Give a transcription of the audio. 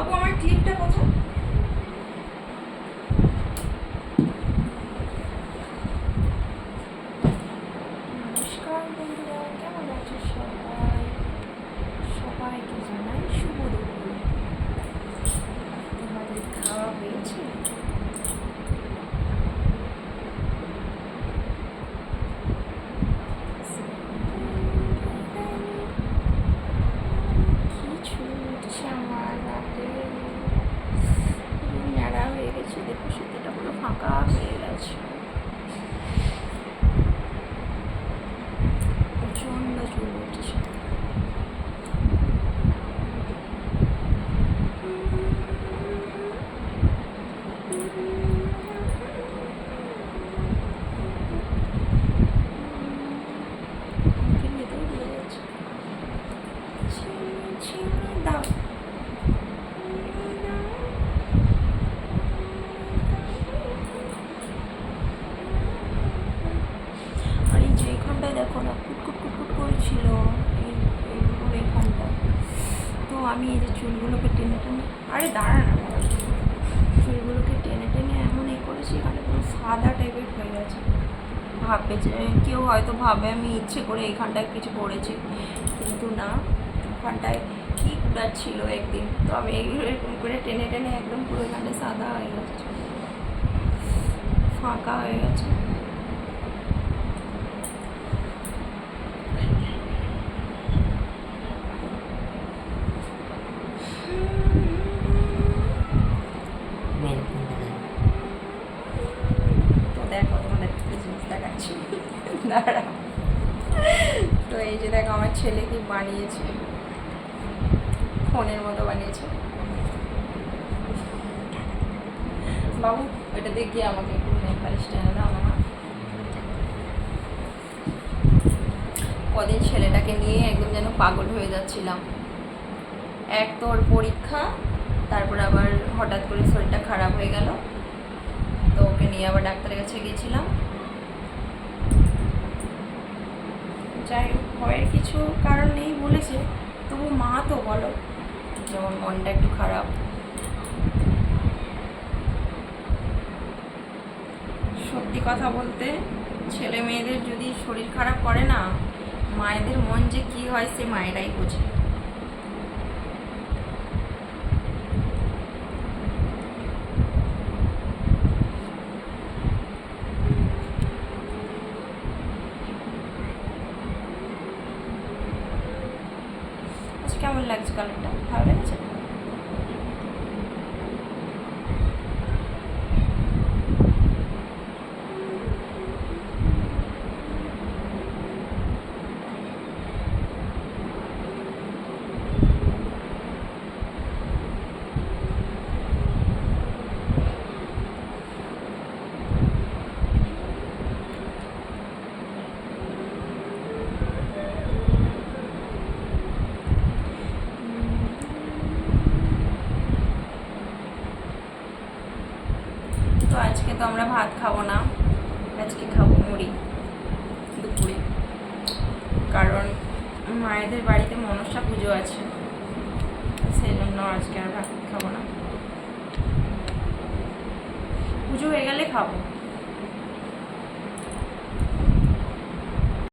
বাবু আমার ক্লিপটা কোথায়? নমস্কার বন্ধুরা, কেমন আছো সবাই? সবাইকে জানাই শুভ দুপুর। তোমাদের খাওয়া হয়েছে? কিছু উঠছে আমার রাতে, ন্যাড়া হয়ে গেছে। দেখো শীতটা পুরো ফাঁকা হয়ে গেছে, প্রচন্ড চুল উঠছে। দাও আর এই যে এইখানটায় দেখো না, কুটকুট কুটকুট করেছিল এইখানটায়। তো আমি এই যে চুলগুলোকে টেনে টেনে, আরে দাঁড়া না, চুলগুলোকে টেনে টেনে এমন করেছি, এখানে পুরো সাদা টাইপের হয়ে গেছে। ভাববে যে কেউ হয়তো ভাবে আমি ইচ্ছে করে এইখানটায় কিছু করেছি, কিন্তু না, ওখানটায় কি ছিল একদিন। তো আমি এরকম করে টেনে টেনে একদম পুরো এখানে সাদা হয়ে গেছে, ফাঁকা হয়ে গেছে। তো দেখো, তোমাদের একটা জিনিস দেখাচ্ছি, দাঁড়া। তো এই যে দেখো আমার ছেলে কি বানিয়েছে, ফোনের মতো বানিয়েছে। বাবু এটা দেখিয়ে আমাকে একটু নেল পালিশটা এনে দাও না। কদিন ছেলেটাকে নিয়ে একদম যেন পাগল হয়ে যাচ্ছিলাম। এক তো ওর পরীক্ষা, তারপর আবার হঠাৎ করে শরীরটা খারাপ হয়ে গেল, তো ওকে নিয়ে আবার ডাক্তারের কাছে গিয়েছিলাম। যাই হোক, ভয়ের কিছু কারণ নেই বলেছে, তবু মা তো বলো, যেমন মনটা একটু খারাপ। সত্যি কথা বলতে, ছেলে মেয়েদের যদি শরীর খারাপ করে না, মায়েদের মন যে কি হয় সে মায়েরাই বোঝে। আচ্ছা, কেমন লাগছে কালারটা? ভালো লাগছে? তো আজকে তো আমরা ভাত খাবো না, আজকে খাবো মুড়ি দুপুরে, কারণ মায়েদের বাড়িতে মনসা পুজো আছে, সেই জন্য আজকে আর ভাত খাবো না। পুজো হয়ে গেলে খাবো।